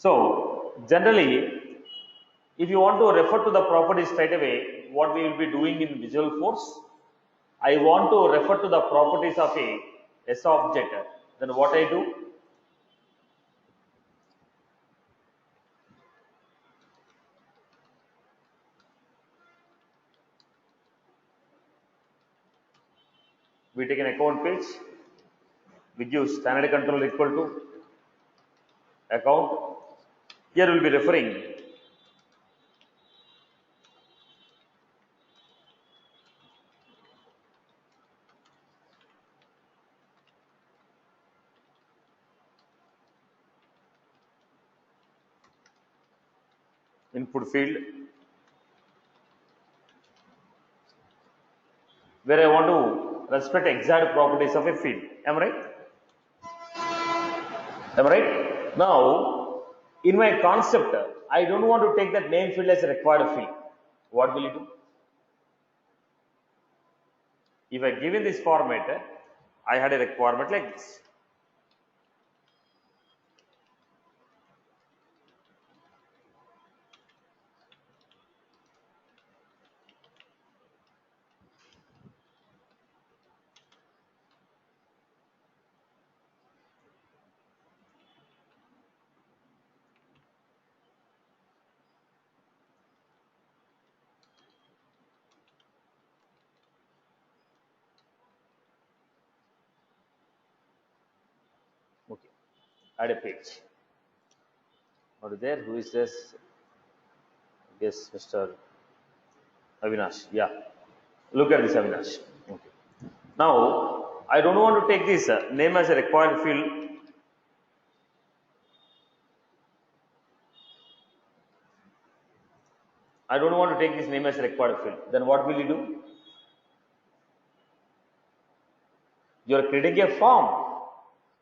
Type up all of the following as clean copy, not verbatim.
So generally, if you want to refer to the property straight away, what we will be doing in Visual Force, I want to refer to the properties of a S object. Then what I do? We take an account page. We give standard control equal to account. Here we will be referring input field, where I want to respect exact properties of a field. Am I right? Am I right? Now, in my concept, I don't want to take that name field as a required field. What will you do? If I give in this format, I had a requirement like this. Okay, add a page. Are there? Who is this? Yes, Mr. Avinash. Yeah. Look at this, Avinash. Okay. Now, I don't want to take this name as a required field. I don't want to take this name as a required field. Then what will you do? You are creating a form.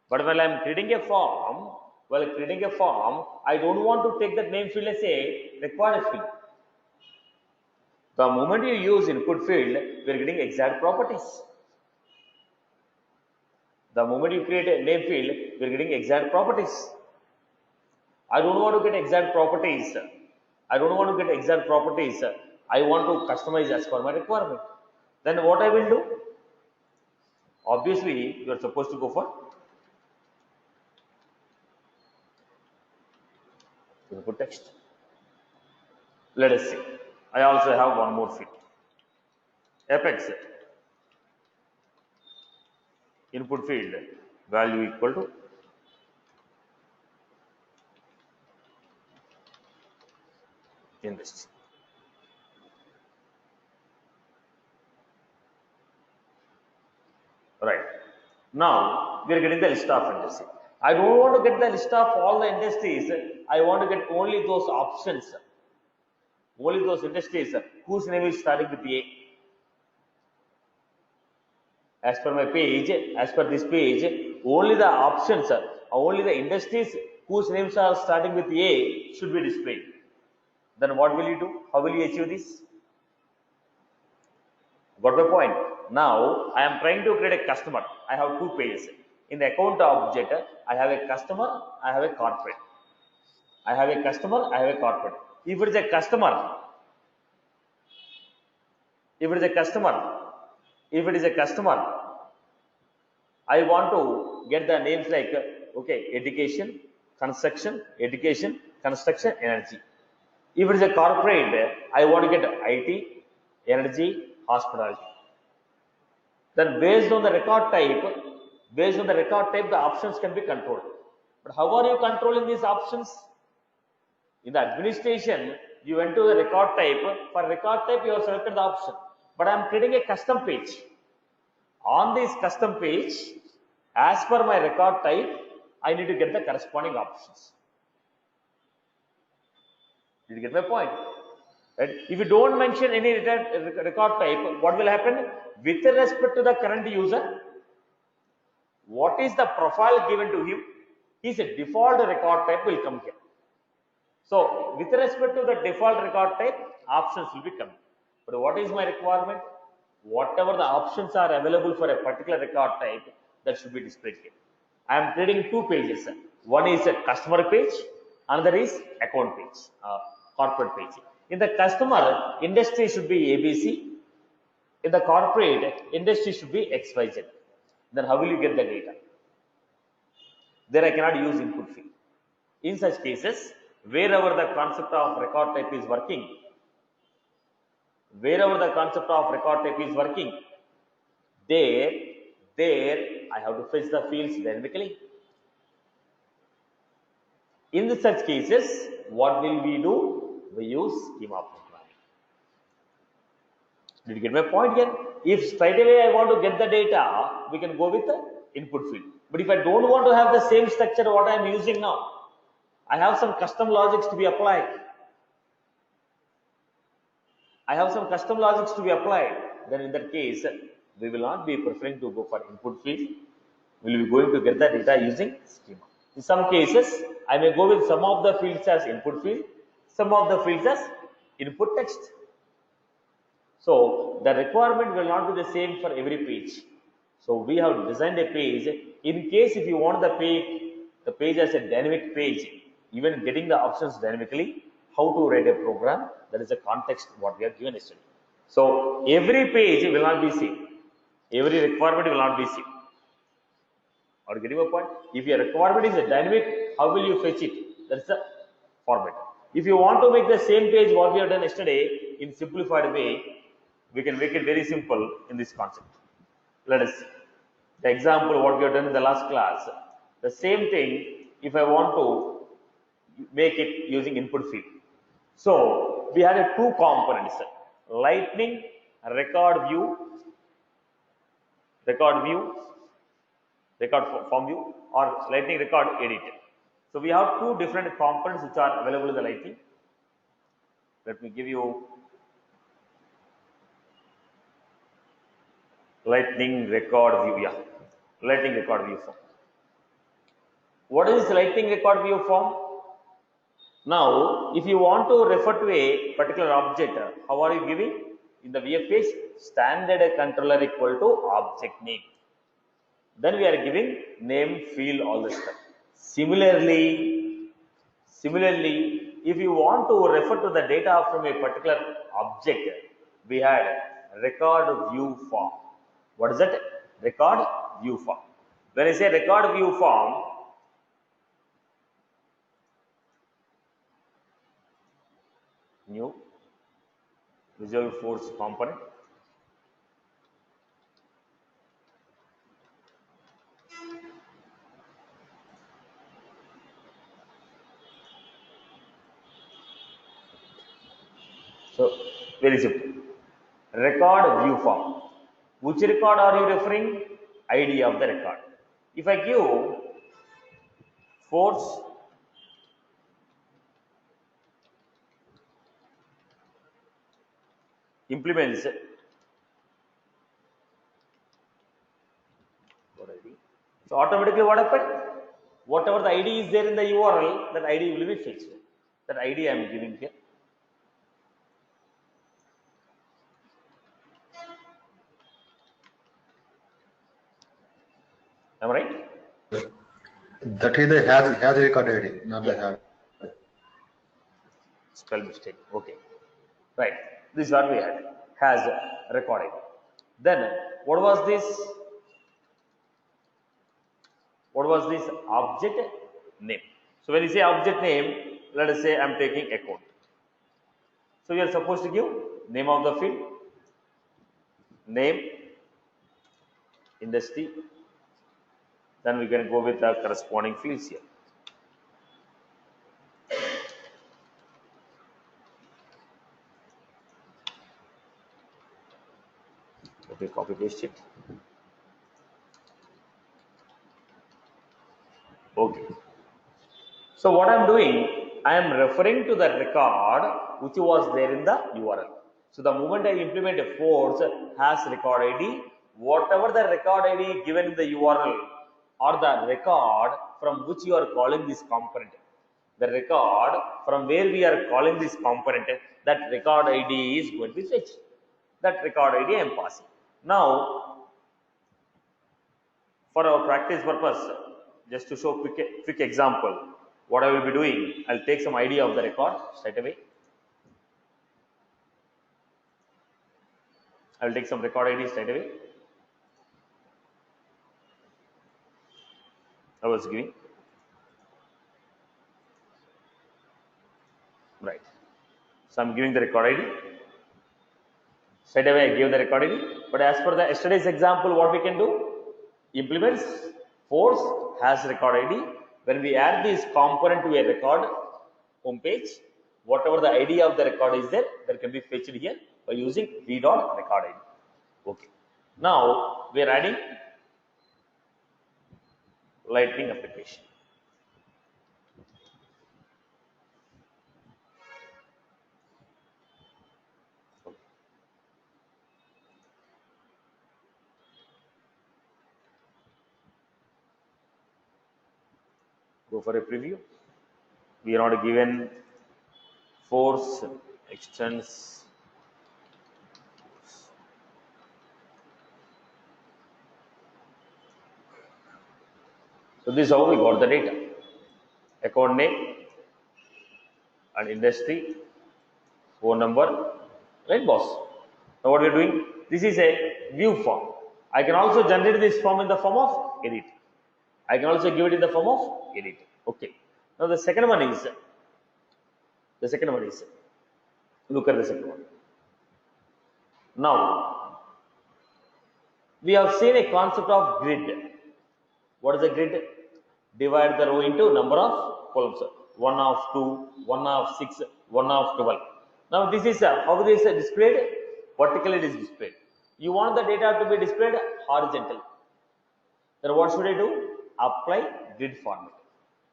But while I am creating a form, I don't want to take that name field as a required field. The moment you use input field, we are getting exact properties. The moment you create a name field, we are getting exact properties. I don't want to get exact properties. I want to customize as per my requirement. Then what I will do? Obviously, you are supposed to go for input text. Let us see. I also have one more field. Apex input field value equal to industry. Right. Now we are getting the list of industries. I don't want to get the list of all the industries. I want to get only those options, only those industries whose name is starting with A. As per my page, as per this page, only the options, only the industries whose names are starting with A should be displayed. Then what will you do? How will you achieve this? Got my point? Now I am trying to create a customer. I have two pages. In the account object, I have a customer, I have a corporate. I have a customer, I have a corporate. If it is a customer, I want to get the names like education, construction, energy. If it is a corporate, I want to get IT, energy, hospitality. Then based on the record type, the options can be controlled. But how are you controlling these options? In the administration, you went to the record type. For record type, you have selected the option. But I am creating a custom page. On this custom page, as per my record type, I need to get the corresponding options. Did you get my point? Right? If you don't mention any record type, what will happen? With respect to the current user, what is the profile given to him? His default record type will come here. So, with respect to the default record type, options will be coming. But what is my requirement? Whatever the options are available for a particular record type, that should be displayed here. I am creating two pages. One is a customer page, Another is account page, corporate page. In the customer, industry should be ABC. In the corporate, industry should be XYZ. Then how will you get the data? There I cannot use input field. In such cases, wherever the concept of record type is working, there I have to fetch the fields dynamically. In such cases, what will we do? We use schema programming. Did you get my point here? If straight away I want to get the data, we can go with the input field. But if I don't want to have the same structure what I am using now, I have some custom logics to be applied. Then in that case, we will not be preferring to go for input field. We will be going to get the data using schema. In some cases, I may go with some of the fields as input field, some of the fields as input text. So the requirement will not be the same for every page. So we have designed a page. In case if you want the page as a dynamic page, even getting the options dynamically, how to write a program, that is the context what we are given yesterday. So every page will not be same. Every requirement will not be same. Are you getting my point? If your requirement is a dynamic, how will you fetch it? That's the format. If you want to make the same page what we have done yesterday in simplified way, we can make it very simple in this concept. Let us see. The example what we have done in the last class, the same thing if I want to make it using input field. So we had two components, lightning record form view or lightning record edit. So we have two different components which are available in the lightning. Let me give you lightning record view. Lightning record view form. What is lightning record view form? Now, if you want to refer to a particular object, how are you giving? In the VF page, standard controller equal to object name. Then we are giving name, field, all this stuff. Similarly, if you want to refer to the data from a particular object, we had record view form. What is that? Record view form. When I say record view form, new Visual Force component. So very simple. Record view form. Which record are you referring? ID of the record. If I give force implements so automatically what happened? Whatever the ID is there in the URL, that ID will be fixed. That ID I am giving here. Am I right? That is the has record ID, not the have. Spell mistake. Okay. Right. This is what we had. Has record ID. Then what was this? What was this object name? So when you say object name, let us say I am taking account. So you are supposed to give name of the field, name, industry. Then we can go with the corresponding fields here. Okay, copy paste it. Okay. So what I am doing, I am referring to the record which was there in the URL. So the moment I implement a force has record ID, whatever the record ID given in the URL or the record from which you are calling this component, the record from where we are calling this component, that record ID is going to be fetched. That record ID I am passing. Now, for our practice purpose, just to show quick example, what I will be doing, I'll take some ID of the record straight away. I'll take some record ID straight away. I was giving. Right. So I'm giving the record ID. Straight away I give the record ID. But as per the yesterday's example, what we can do? Implements force has record ID. When we add this component to a record home page, whatever the ID of the record is there, that can be fetched here by using v.record ID. Okay. Now we are adding Lightning application. Go for a preview. We are not given force extends. So this is how we got the data. Account name and industry, phone number, right boss? Now what we are doing, this is a view form. I can also generate this form in the form of edit. I can also give it in the form of edit. Okay. Now the second one is, look at the second one. Now, we have seen a concept of grid. What is a grid? Divide the row into number of columns. 1 of 2, 1 of 6, 1 of 12. Now this is how this is displayed. Vertically it is displayed. You want the data to be displayed horizontally. Then what should I do? Apply grid format.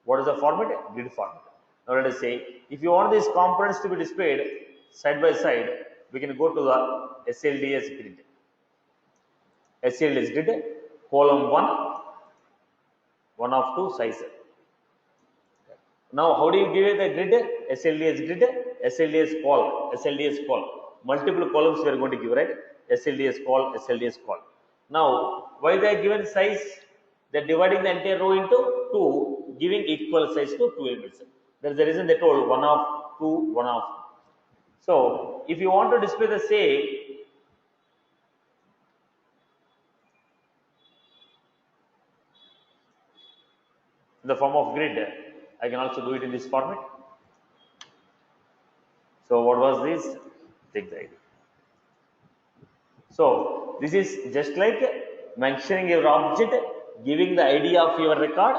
What is the format? Grid format. Now let us say, if you want these components to be displayed side by side, we can go to the SLDS grid. SLDS grid, column 1 of 2 size. Now how do you give it the grid? SLDS grid, SLDS call. Multiple columns we are going to give, right? SLDS call. Now, why they are given size? They are dividing the entire row into 2, giving equal size to 2 elements. That is the reason they told 1 of 2, 1 of 2. So, if you want to display the same, in the form of grid, I can also do it in this format. So, what was this? Take the ID. So, this is just like mentioning your object, giving the ID of your record,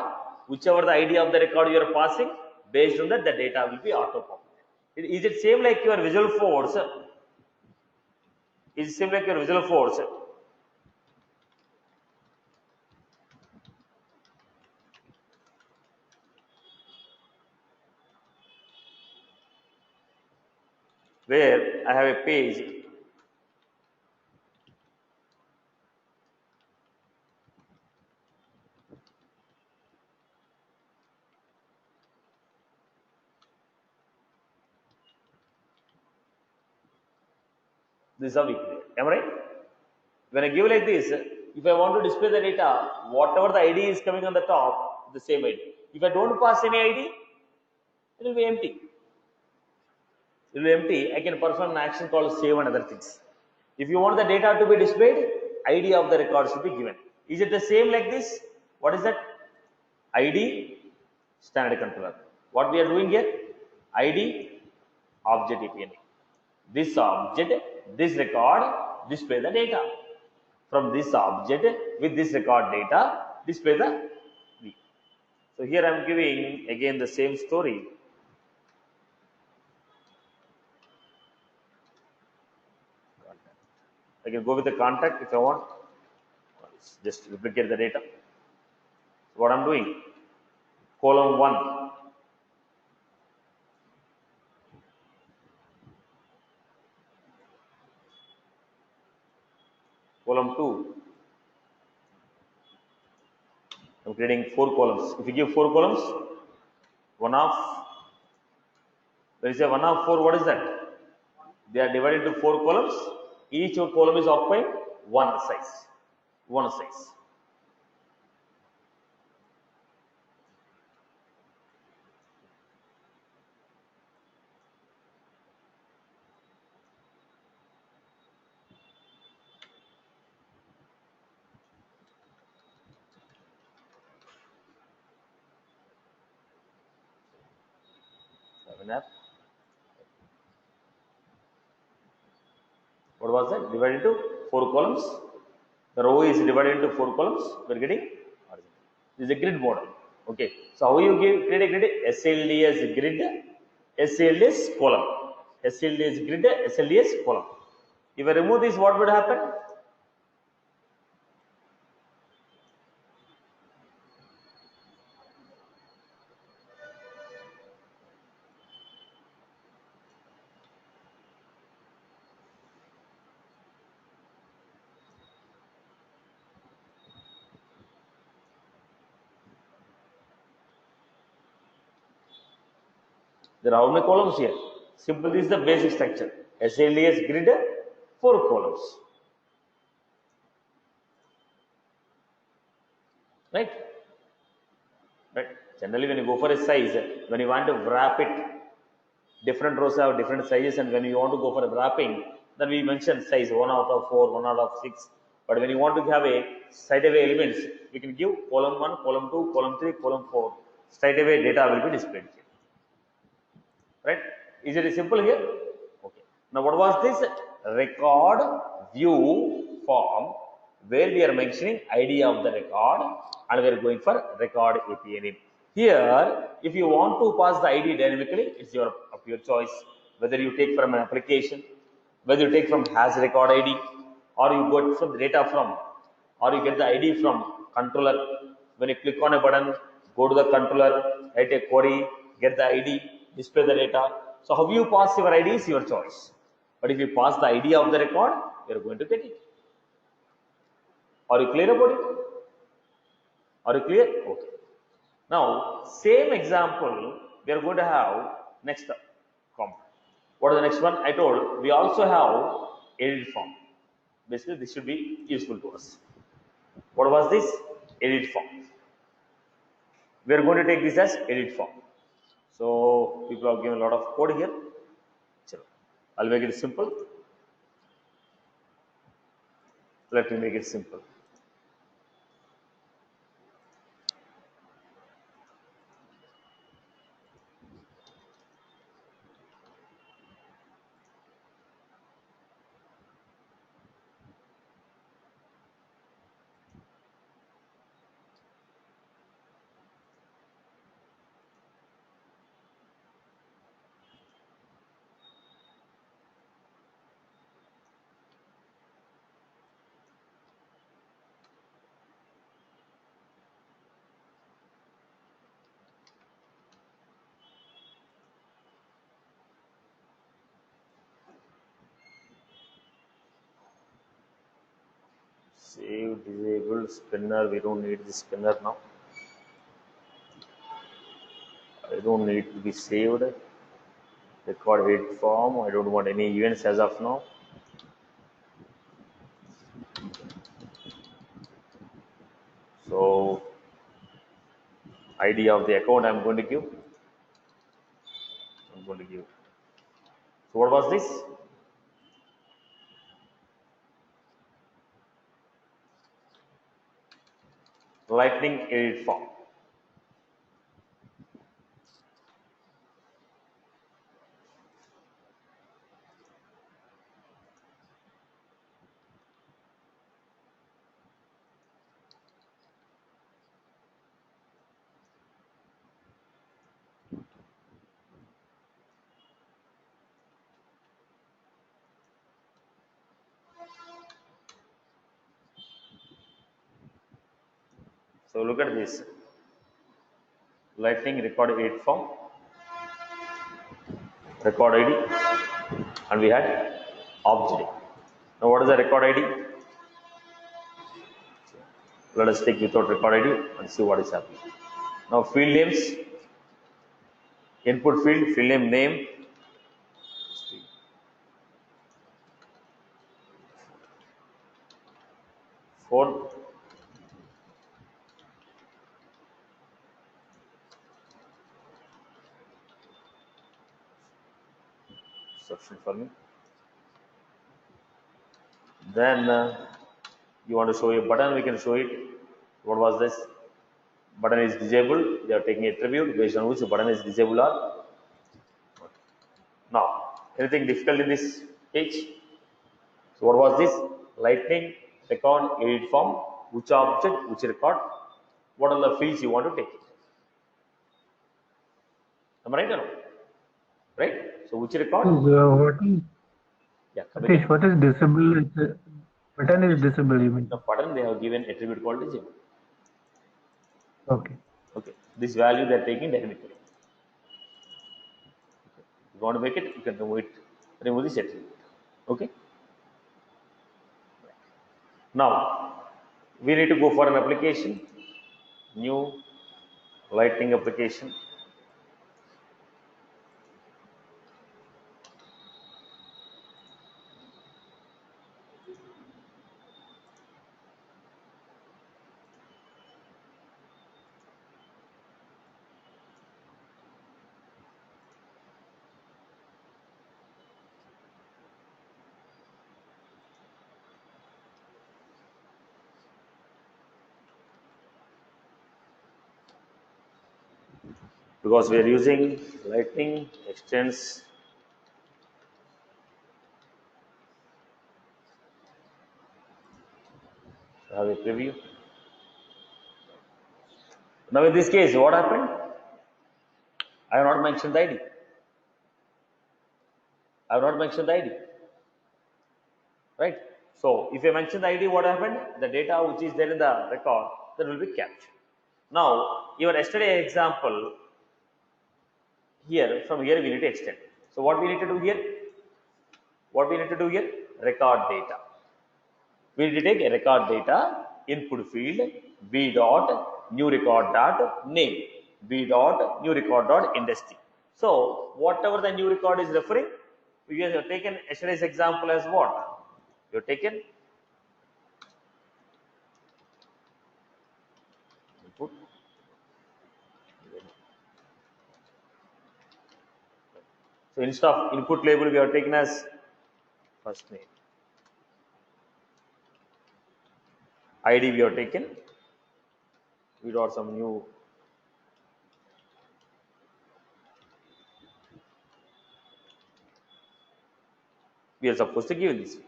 whichever the ID of the record you are passing, based on that the data will be auto-populated. Is it same like your Visual Force? Is it same like your Visual Force? Where I have a page. This is how we create. Am I right? When I give like this, if I want to display the data, whatever the ID is coming on the top, the same ID. If I don't pass any ID, it will be empty. It will be empty. I can perform an action called save and other things. If you want the data to be displayed, ID of the record should be given. Is it the same like this? What is that? ID standard controller. What we are doing here? ID object API. This object, this record, display the data. From this object with this record data, display the V. So here I am giving again the same story. I can go with the contact if I want. Just replicate the data. So what I am doing? Column 1. Column 2. I'm creating 4 columns. If you give 4 columns, 1 of, when you say 1 of 4, what is that? They are divided into 4 columns. Each column is occupying one size. WinApp. What was that? Divided into 4 columns. The row is divided into 4 columns. We are getting horizontal. This is a grid model. Okay. So how you create a grid? SLDS grid, SLDS column. SLDS grid, SLDS column. If I remove this, what would happen? There are how many columns here? Simple, this is the basic structure. SLDS grid, 4 columns. Right? Right. Generally, when you go for a size, when you want to wrap it, different rows have different sizes, and when you want to go for a wrapping, then we mention size 1 out of 4, 1 out of 6. But when you want to have a straight away elements, we can give column 1, column 2, column 3, column 4. Straight away data will be displayed here. Right? Is it simple here? Okay. Now, what was this? Record view form, where we are mentioning ID of the record, and we are going for record API name. Here, if you want to pass the ID dynamically, it's of your choice. Whether you take from an application, whether you take from has record ID, or you get from the data from, or you get the ID from controller. When you click on a button, go to the controller, write a query, get the ID, display the data. So how you pass your ID is your choice. But if you pass the ID of the record, you are going to get it. Are you clear about it? Are you clear? Okay. Now, same example we are going to have next component. What is the next one? I told we also have edit form. Basically, this should be useful to us. What was this? Edit form. We are going to take this as edit form. So people have given a lot of code here. I'll make it simple. Let me make it simple. Save, disabled, spinner. We don't need the spinner now. I don't need to be saved. Record edit form. I don't want any events as of now. So ID of the account I'm going to give. So what was this? Lightning edit form. So look at this. Lightning record edit form, record ID, and we had object. Now what is the record ID? Let us take without record ID and see what is happening. Now field names, input field name, phone, section for me. Then you want to show a button, we can show it. What was this? Button is disabled. They are taking attribute based on which the button is disabled or Now, anything difficult in this page? So what was this? Lightning, record, edit form, which object, which record, what are the fields you want to take it? Am I right or no? Right? So which record? Yeah, come again. What is disable? Button is disable, you mean? The button they have given attribute called disable. Okay. Okay, this value they are taking dynamically. If you want to make it, you can remove this attribute. Okay. Now we need to go for an application, new lightning application. Because we are using lightning extends have a preview. Now in this case, what happened? I have not mentioned the ID. I have not mentioned the ID. Right? So if you mention the ID, what happened? The data which is there in the record, that will be captured. Now, your yesterday example, here, from here we need to extend. So what we need to do here? What we need to do here? Record data. We need to take a record data input field b dot new record dot name b dot new record dot industry. So whatever the new record is referring, we have taken yesterday's example as what? You have taken input. So instead of input label, we have taken as first name. ID we have taken. We got some new we are supposed to give this way.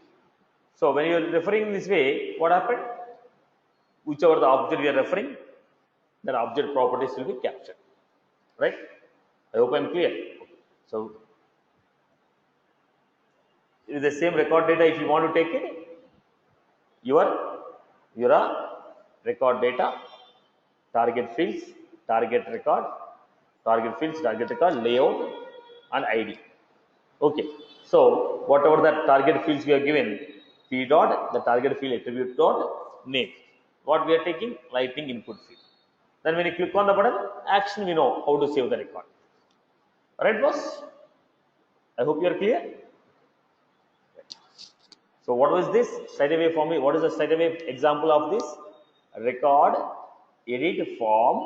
So when you are referring this way, what happened? Whichever the object we are referring, that object properties will be captured. Right? I hope I am clear. So with the same record data, if you want to take it, your record data, target fields, target record, target fields, target record, layout, and ID. Okay. So whatever that target fields we are given, p dot the target field attribute dot name. What we are taking? Lightning input field. Then when you click on the button, action, we know how to save the record. Alright, boss? I hope you are clear. So what was this? Straight away for me. What is the straight away example of this? Record, edit form,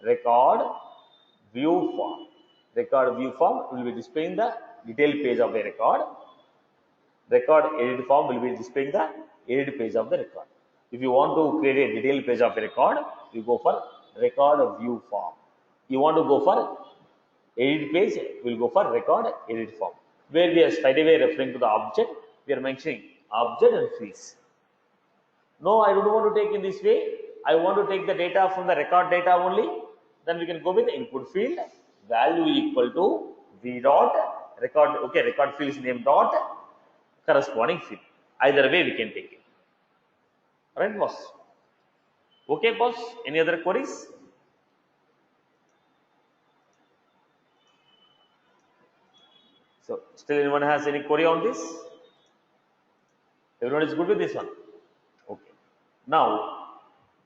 record, view form. Record view form will be displaying the detailed page of the record. Record edit form will be displaying the edit page of the record. If you want to create a detailed page of a record, you go for record view form. You want to go for edit page, we will go for record edit form. Where we are straight away referring to the object, we are mentioning object and fields. No, I don't want to take in this way. I want to take the data from the record data only. Then we can go with the input field value equal to v dot record. Okay, record field is name dot corresponding field. Either way we can take it. Alright, boss. Okay, boss. Any other queries? So, still anyone has any query on this? Everyone is good with this one? Okay. Now,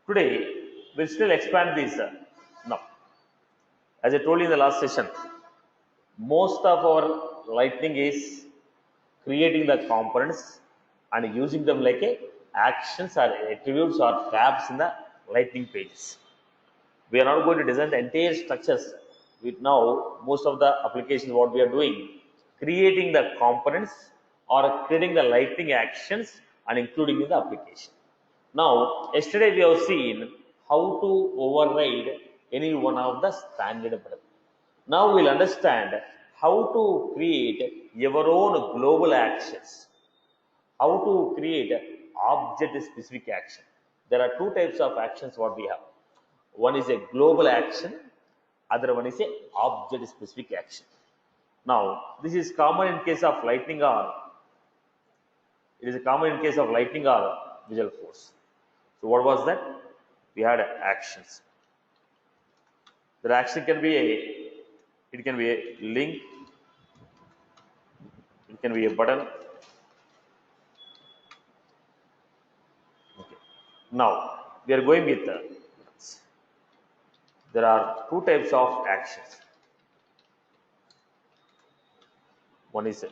today, we'll still expand this. Now, as I told you in the last session, most of our lightning is creating the components and using them like a actions or attributes or tabs in the lightning pages. We are not going to design the entire structures. With now, most of the applications, what we are doing, creating the components or creating the lightning actions and including in the application. Now, yesterday we have seen how to override any one of the standard button. Now we'll understand how to create your own global actions, how to create object specific action. There are two types of actions what we have. One is a global action, other one is a object specific action. Now, this is common in case of lightning or it is common in case of lightning or visual force. So what was that? We had actions. The action can be it can be a link, it can be a button. Okay. Now we are going with there are two types of actions. One is a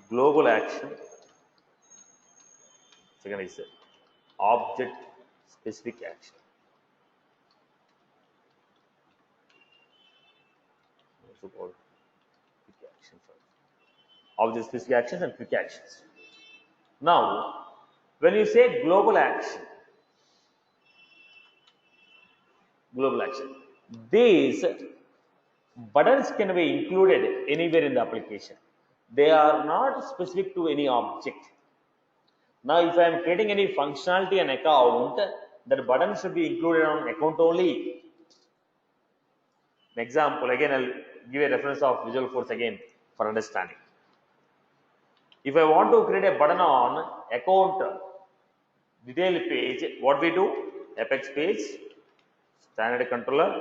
global action, second is a object specific action. Also called quick actions. Object specific actions and quick actions. Now, when you say global action, these buttons can be included anywhere in the application. They are not specific to any object. Now, if I am creating any functionality and account, that button should be included on account only. An example, again, I'll give a reference of Visual Force again for understanding. If I want to create a button on account detail page, what we do? Apex page, standard controller.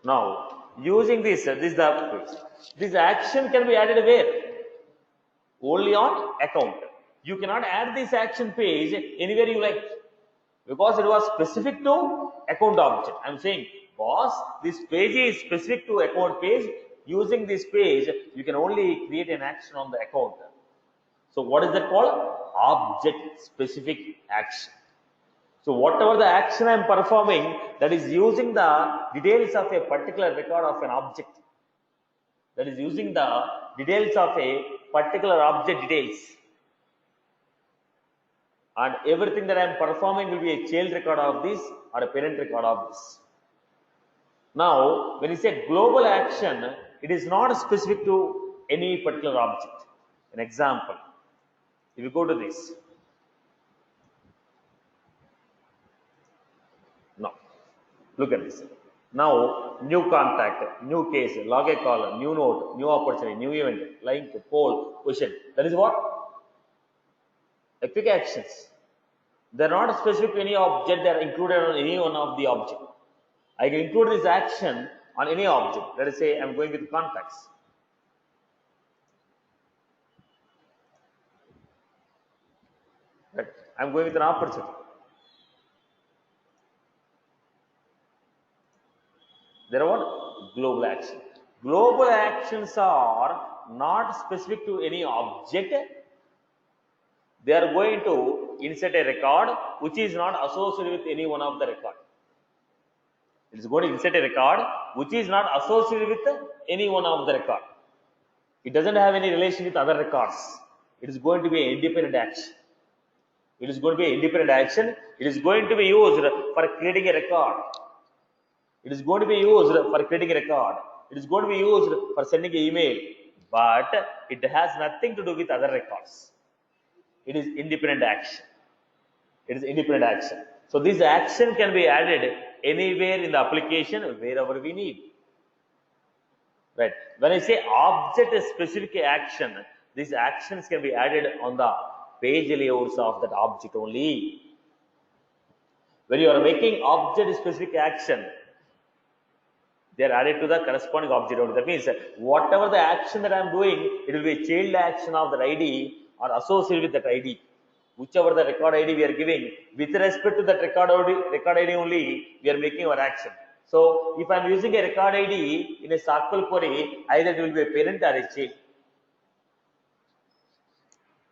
Now, using this is the page. This action can be added where? Only on account. You cannot add this action page anywhere you like, because it was specific to account object. I am saying, boss, this page is specific to account page. Using this page, you can only create an action on the account. So what is that called? Object specific action. So whatever the action I am performing, that is using the details of a particular record of an object. That is using the details of a particular object details. And everything that I am performing will be a child record of this or a parent record of this. Now, when you say global action, it is not specific to any particular object. An example, if you go to this. Now, look at this. Now, new contact, new case, log a call, new note, new opportunity, new event, link, poll, question. That is what? A quick actions. They are not specific to any object, they are included on any one of the object. I can include this action on any object. Let us say I am going with contacts. Right. I am going with an opportunity. There are what? Global action. Global actions are not specific to any object. They are going to insert a record which is not associated with any one of the record. It is going to insert a record which is not associated with any one of the record. It doesn't have any relation with other records. It is going to be an independent action. It is going to be an independent action. It is going to be used for creating a record. It is going to be used for creating a record. It is going to be used for sending an email. But it has nothing to do with other records. It is independent action. It is independent action. So this action can be added anywhere in the application wherever we need. Right. When I say object specific action, these actions can be added on the page layouts of that object only. When you are making object specific action, they are added to the corresponding object only. That means whatever the action that I am doing, it will be a child action of that ID or associated with that ID. Whichever the record ID we are giving, with respect to that record ID only, we are making our action. So, if I am using a record ID in a SQL query, either it will be a parent or a child.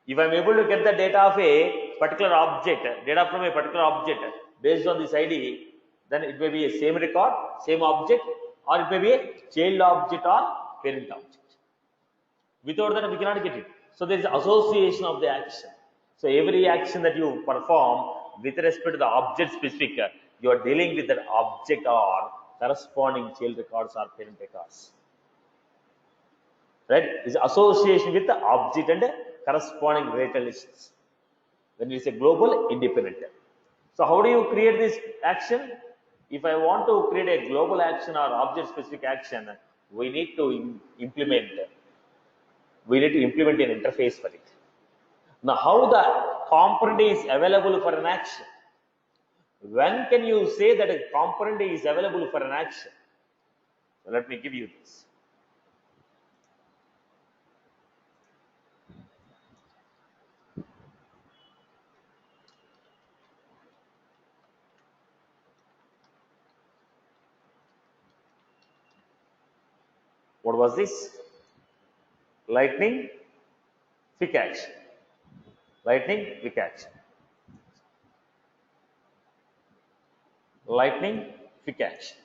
If I am able to get the data of a particular object, data from a particular object based on this ID, then it may be a same record, same object, or it may be a child object or parent object. Without that, we cannot get it. So, there is association of the action. So, every action that you perform, with respect to the object specific, you are dealing with that object or corresponding child records or parent records. Right? Is association with the object and corresponding related lists. When we say global independent. So how do you create this action? If I want to create a global action or object specific action, we need to implement an interface for it. Now, how the component is available for an action? When can you say that a component is available for an action? So let me give you this. What was this? Lightning quick action. Lightning quick action. Lightning quick action.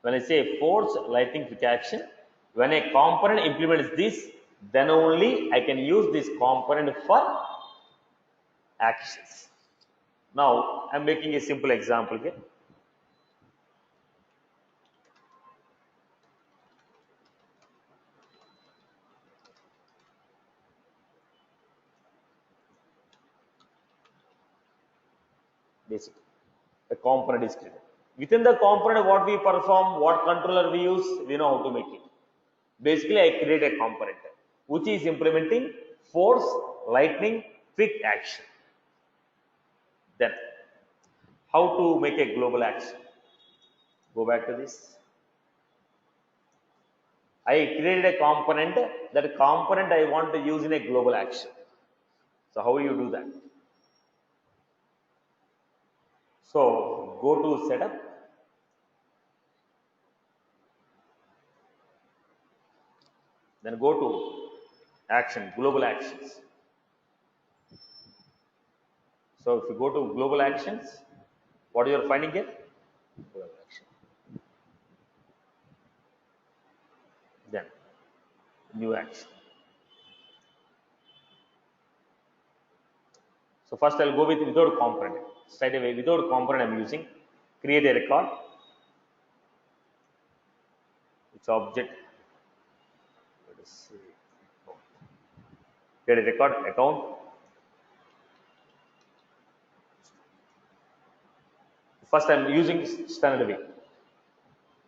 When I say force lightning quick action, when a component implements this, then only I can use this component for actions. Now I'm making a simple example here. Basically, a component is created. Within the component, what we perform, what controller we use, we know how to make it. Basically, I create a component which is implementing force lightning quick action. Then, how to make a global action? Go back to this. I created a component. That component I want to use in a global action. So how you do that? So go to setup. Then go to action, global actions. So if you go to global actions, what you are finding here? Global action. Then new action. So first I'll go with without component. Straight away without component I'm using. Create a record. It's object. Let us see. Create a record account. First I'm using standard way.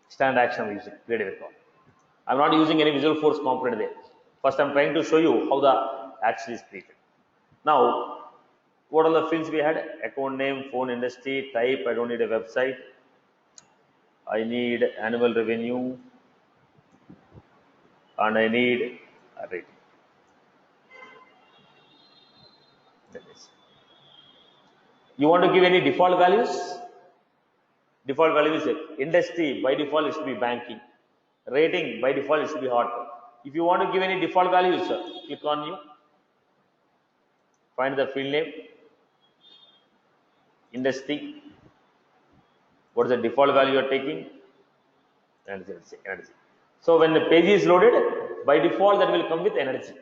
Standard action I'm using. Create a record. I'm not using any Visual Force component there. First I'm trying to show you how the action is created. Now, what are the fields we had? Account name, phone, industry, type. I don't need a website. I need annual revenue. And I need a rating. That is. You want to give any default values? Default value is industry. By default, it should be banking. Rating, by default, it should be hot. If you want to give any default values, click on new. Find the field name. Industry. What is the default value you are taking? Energy. So when the page is loaded, by default that will come with energy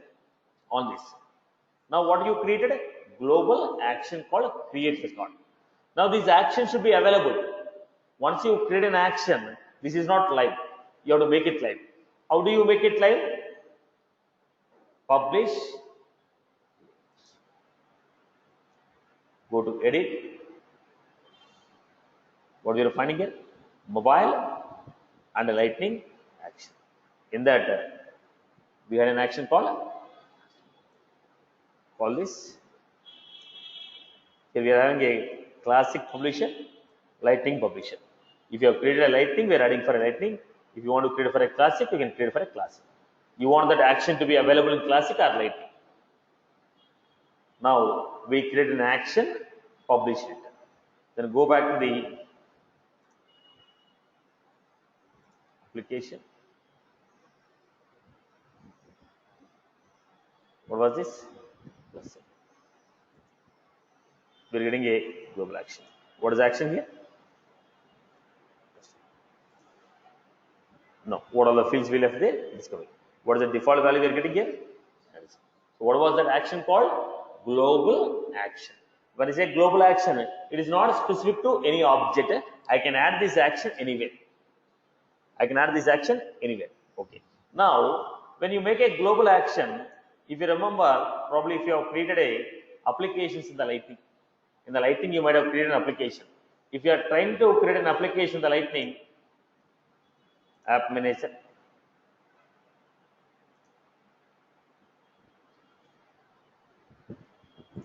on this. Now what you created? Global action called create record. Now this action should be available. Once you create an action, this is not live. You have to make it live. How do you make it live? Publish. Go to edit. What we are finding here? Mobile and a lightning action. In that, we had an action call this. Here we are having a classic publisher, lightning publisher. If you have created a lightning, we are adding for a lightning. If you want to create for a classic, you can create for a classic. You want that action to be available in classic or lightning. Now we create an action, publish it. Then go back to the application. What was this? We are getting a global action. What is action here? No. What are the fields we left there? Discovery. What is the default value we are getting here? So what was that action called? Global action. When I say global action, it is not specific to any object. I can add this action anywhere. I can add this action anywhere. Okay. Now, when you make a global action, if you remember, probably if you have created a applications in the Lightning you might have created an application. If you are trying to create an application in the Lightning, app manager,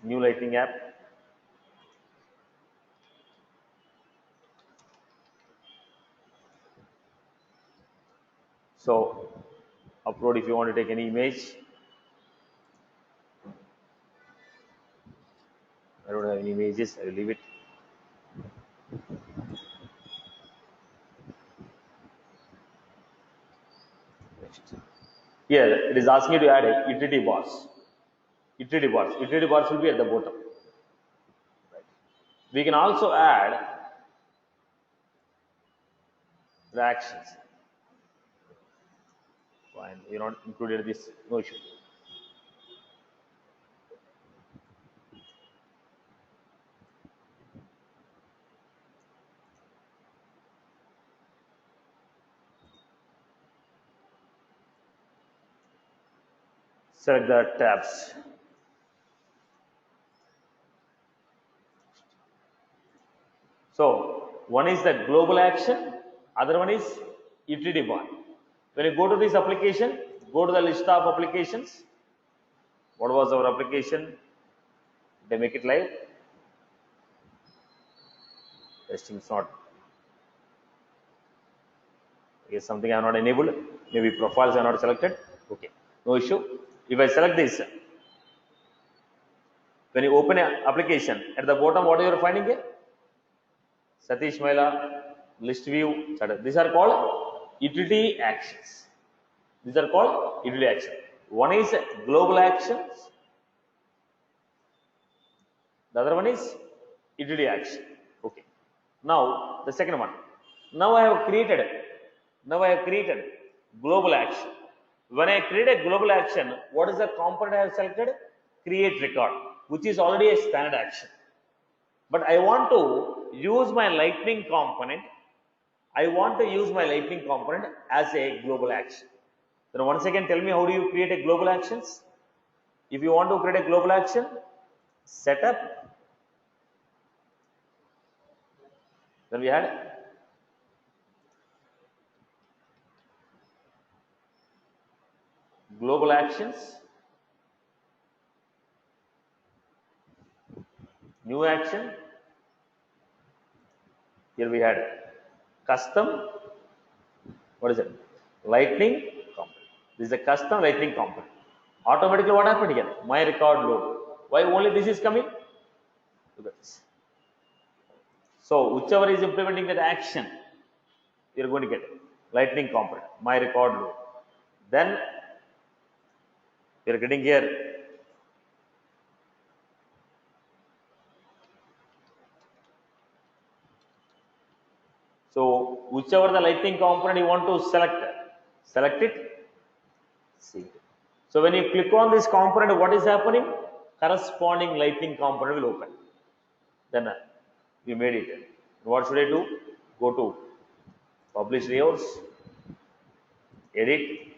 new Lightning app. So, upload if you want to take any image. I don't have any images, I will leave it. Next. Here it is asking you to add a utility bars. Utility bars. Utility bars will be at the bottom. Right. We can also add the actions. Fine, we not included this, no issue. Select the tabs. So one is the global action, other one is utility bar. When you go to this application, go to the list of applications. What was our application? They make it live. Testing is not. Is something I have not enabled. Maybe profiles are not selected. Okay, no issue. If I select this, when you open an application, at the bottom, what you are finding here? Satish Maila, list view. These are called utility actions. These are called utility actions. One is global actions. The other one is utility action. Okay. Now the second one. Now I have created global action. When I create a global action, what is the component I have selected? Create record, which is already a standard action. But I want to use my Lightning component. I want to use my Lightning component as a global action. Then once again, tell me, how do you create a global actions? If you want to create a global action, setup. Then we had global actions, new action. Here we had custom. What is it? Lightning component. This is a custom Lightning component. Automatically, what happened here? My record load. Why only this is coming? Look at this. So whichever is implementing that action, you are going to get Lightning component. My record load. Then we are getting here so whichever the Lightning component you want to select it, see. So when you click on this component, what is happening? Corresponding Lightning component will open. Then we made it. What should I do? Go to publish layouts, edit,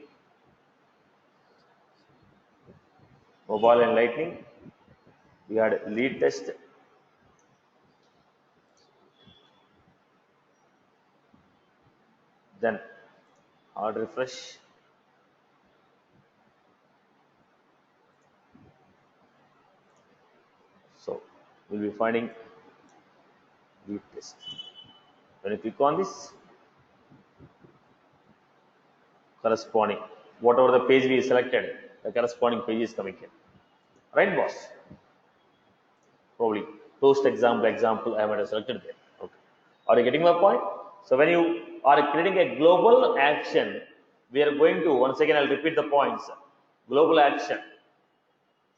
mobile and Lightning. We had lead test. Then hard refresh. So we'll be finding lead test. When you click on this, corresponding whatever the page we selected, the corresponding page is coming here. Right, boss? Probably toast example I might have selected there. Okay. Are you getting my point? So when you are creating a global action, we are going to, once again I'll repeat the points. Global action,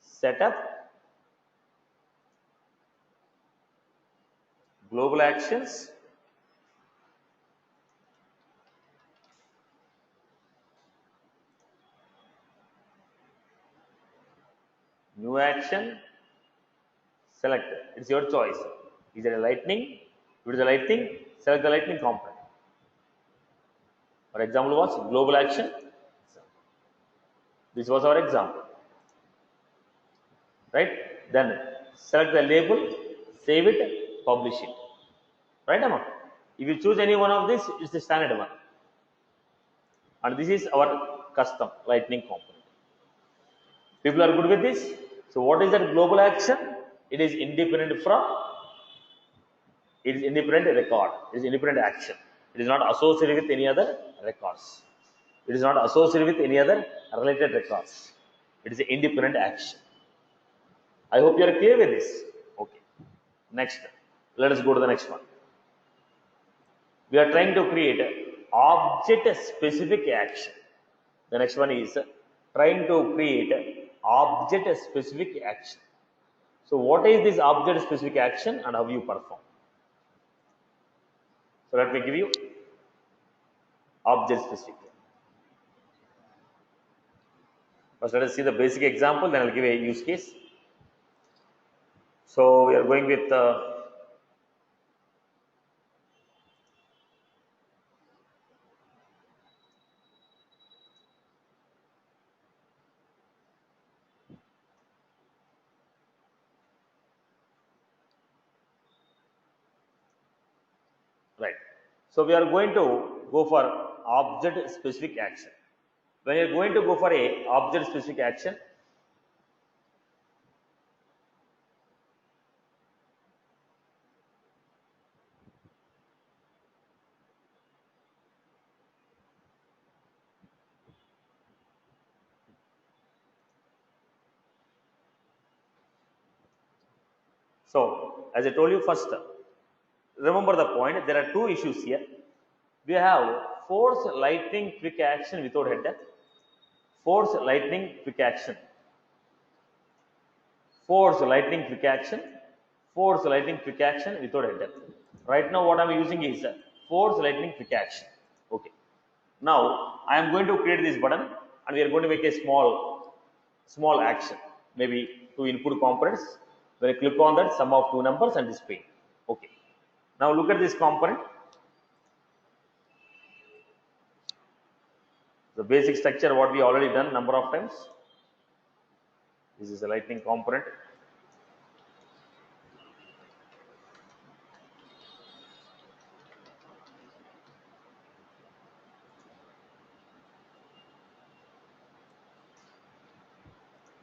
setup, global actions, new action, select. It's your choice. Is it a lightning? If it is a lightning, select the lightning component. Our example was global action. This was our example. Right? Then select the label, save it, publish it. Right, Amma? If you choose any one of these, it's the standard one. And this is our custom lightning component. People are good with this. So what is that global action? It is independent from, it is independent record, it is independent action. It is not associated with any other records. It is not associated with any other related records. It is an independent action. I hope you are clear with this. Okay. Next, let us go to the next one. We are trying to create object specific action. The next one is trying to create object specific action. So what is this object specific action and how you perform? So let me give you object specific. First let us see the basic example, then I'll give a use case. So we are going with right. So we are going to go for object specific action. When you are going to go for a object specific action, so as I told you first, remember the point, there are two issues here. We have force lightning quick action without header, force lightning quick action, force lightning quick action, force lightning quick action without header. Right now what I am using is force lightning quick action. Okay. Now I am going to create this button and we are going to make a small action, maybe two input components. When you click on that, sum of two numbers and display. Okay. Now look at this component. The basic structure what we already done number of times. This is a lightning component.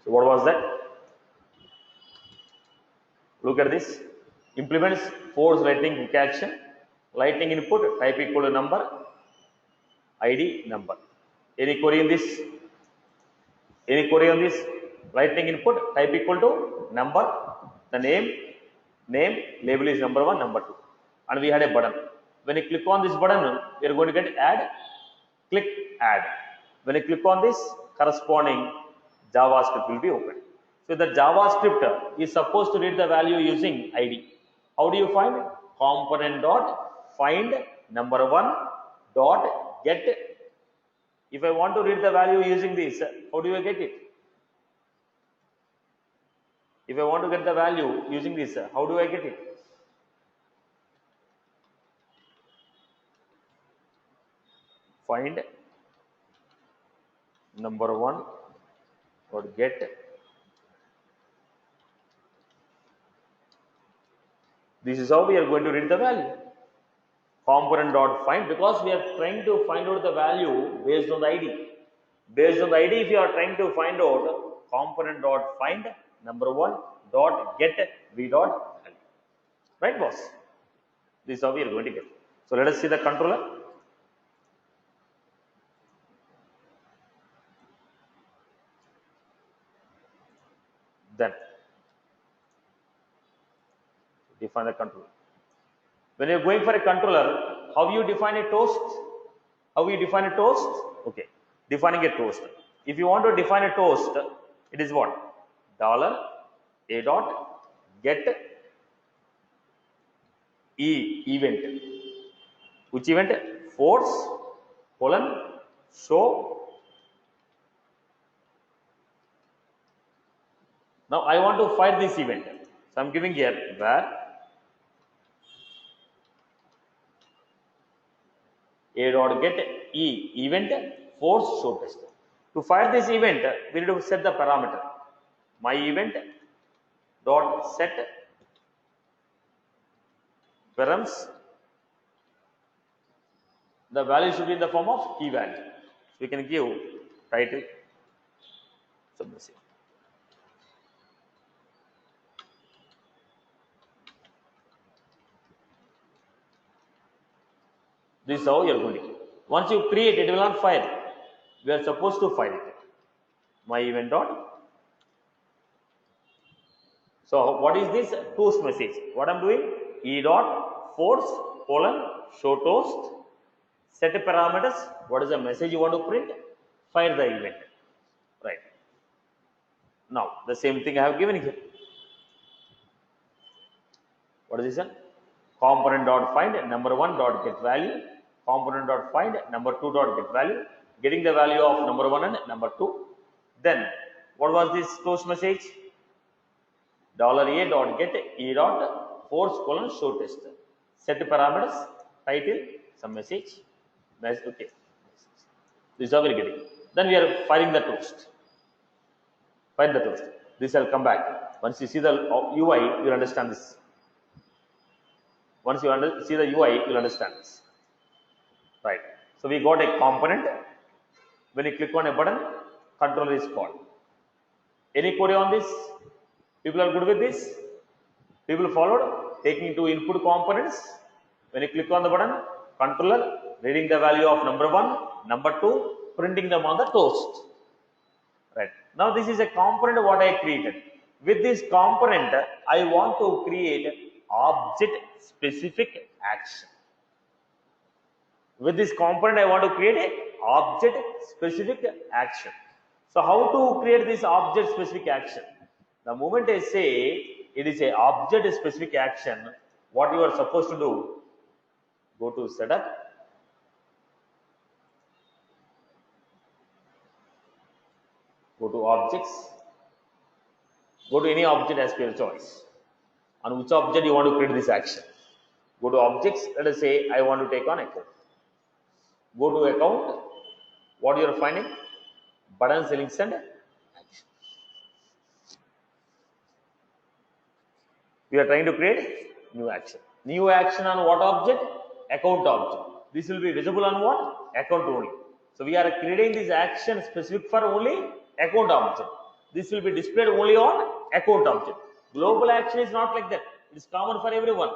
So what was that? Look at this. Implements force lightning quick action. Lightning input type equal to number, ID number. Any query in this? Any query on this? Lightning input type equal to number, the name, label is number 1, number 2. And we had a button. When you click on this button, you are going to get add, click add. When you click on this, corresponding JavaScript will be opened. So the JavaScript is supposed to read the value using ID. How do you find? Component dot find number 1 dot get. If I want to read the value using this, how do I get it? If I want to get the value using this, how do I get it? Find number 1 dot get. This is how we are going to read the value. Component dot find, because we are trying to find out the value based on the ID. Based on the ID, if you are trying to find out, component dot find number 1 dot get v dot value. Right, boss? This is how we are going to get. So let us see the controller. Then define the controller. When you are going for a controller, how you define a toast? How you define a toast? Okay, defining a toast. If you want to define a toast, it is what? $a dot get event. Which event? Force colon show. Now I want to find this event. So I'm giving here where a dot get event force show test. To fire this event, we need to set the parameter. My event dot set params. The value should be in the form of key value. So we can give title submessage. This is how you are going to do. Once you create, it will not fire. We are supposed to fire it. My event dot. So what is this toast message? What I'm doing? E dot force colon show toast. Set parameters. What is the message you want to print? Fire the event. Right. Now the same thing I have given here. What is this? Component dot find number 1 dot get value. Component dot find number 2 dot get value. Getting the value of number 1 and number 2. Then what was this toast message? $a dot get e dot force colon show test. Set parameters, title, some message. Okay. This is how we are getting. Then we are firing the toast. Fire the toast. This will come back. Once you see the UI, you will understand this. Once you see the UI, you will understand this. Right. So we got a component. When you click on a button, controller is called. Any query on this? People are good with this? People followed? Taking two input components. When you click on the button, controller reading the value of number 1, number 2, printing them on the toast. Right. Now this is a component what I created. With this component, I want to create object specific action. With this component, I want to create a object specific action. So how to create this object specific action? The moment I say it is a object specific action, what you are supposed to do? Go to setup. Go to objects. Go to any object as per your choice. On which object you want to create this action? Go to objects. Let us say I want to take on account. Go to account. What you are finding? Buttons, links, and action. We are trying to create new action. New action on what object? Account object. This will be visible on what? Account only. So we are creating this action specific for only account object. This will be displayed only on account object. Global action is not like that. It is common for everyone.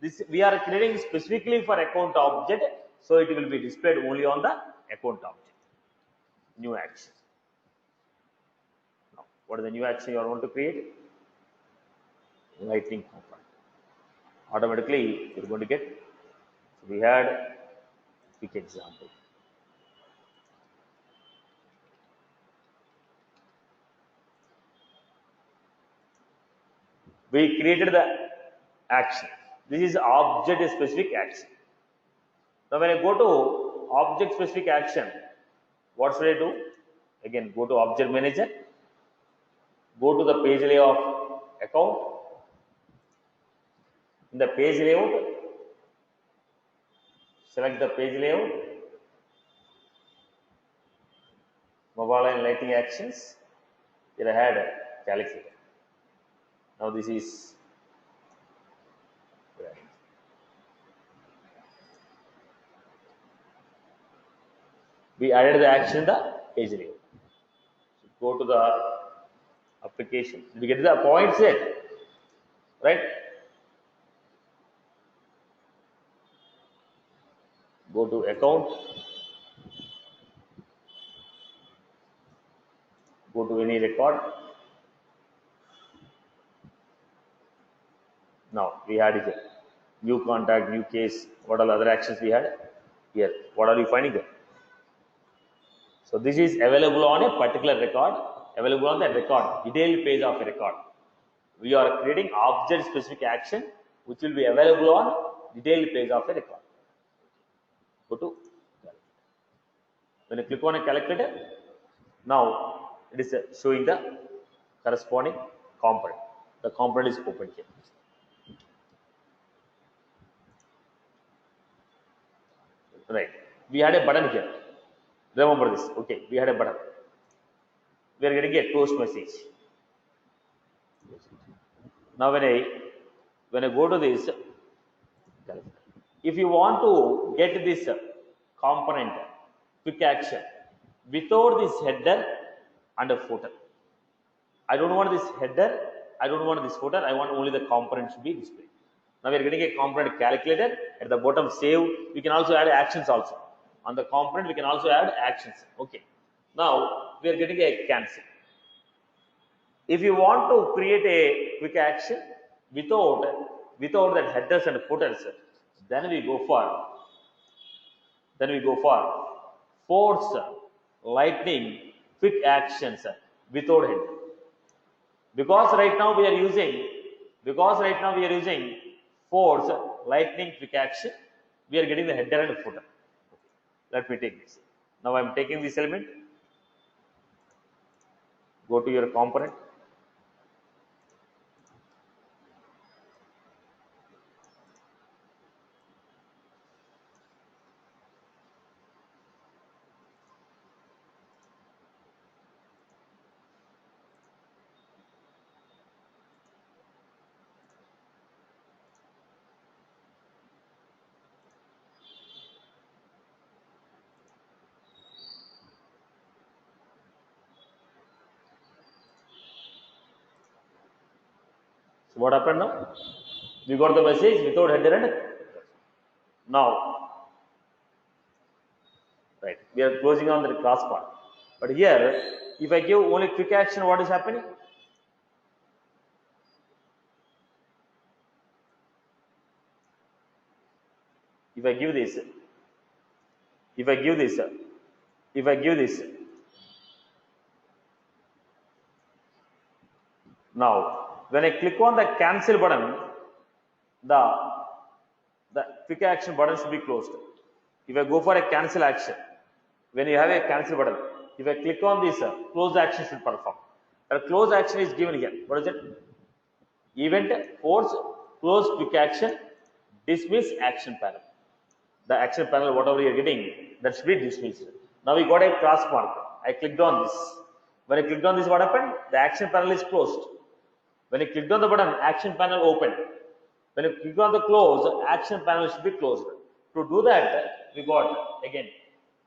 This we are creating specifically for account object, so it will be displayed only on the account object. New action. Now, what is the new action you want to create? Lightning component. Automatically, you're going to get. So we had quick example. We created the action. This is object specific action. Now when I go to object specific action, what should I do? Again, go to object manager, go to the page layout of account. In the page layout, select the page layout, mobile and lighting actions. Here I had a calculator. Now this is we added the action in the page layout. So go to the application. Did you get the points yet? Right? Go to account. Go to any record. Now we had here new contact, new case. What are the other actions we had here? What are you finding here? So this is available on a particular record, available on the record, detailed page of a record. We are creating object specific action which will be available on detailed page of a record. Go to calculator. When you click on a calculator, now it is showing the corresponding component. The component is open here. Right. We had a button here. Remember this. Okay. We had a button. We are getting a closed message. Now when I go to this, if you want to get this component quick action without this header and a footer, I don't want this header, I don't want this footer, I want only the component to be displayed. Now we are getting a component calculator. At the bottom save, we can also add actions also. On the component we can also add actions. Okay. Now we are getting a cancel. If you want to create a quick action without that headers and footers, then we go for force lightning quick actions without header. Because right now we are using force lightning quick action, we are getting the header and footer. Let me take this. Now I am taking this element. Go to your component. So what happened now? We got the message without header and now, right, we are closing on the class part. But here, if I give only quick action, what is happening? If I give this, now when I click on the cancel button, the quick action button should be closed. If I go for a cancel action, when you have a cancel button, if I click on this, close action should perform. A close action is given here. What is it? Event force close quick action dismiss action panel. The action panel, whatever you are getting, that should be dismissed. Now we got a cross mark. I clicked on this. When I clicked on this, what happened? The action panel is closed. When I clicked on the button, action panel opened. When you click on the close, action panel should be closed. To do that, we got again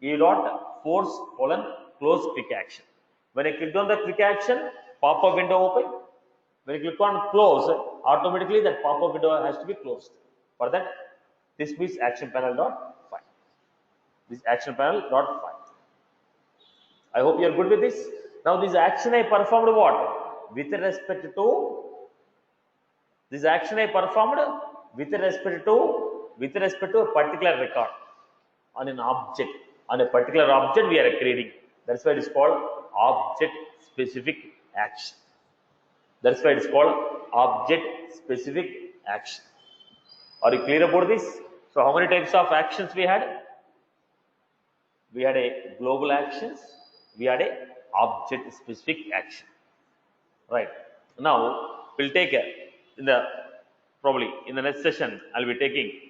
E dot force colon close quick action. When I clicked on the quick action, pop-up window open. When you click on close, automatically that pop-up window has to be closed. For that, dismiss action panel dot file. This action panel dot file. I hope you are good with this. Now this action I performed what? With respect to this action I performed with respect to a particular record on an object. On a particular object we are creating. That's why it is called object specific action. That's why it is called object specific action. Are you clear about this? So how many types of actions we had? We had a global actions. We had a object specific action. Right. Now we'll take probably in the next session I'll be taking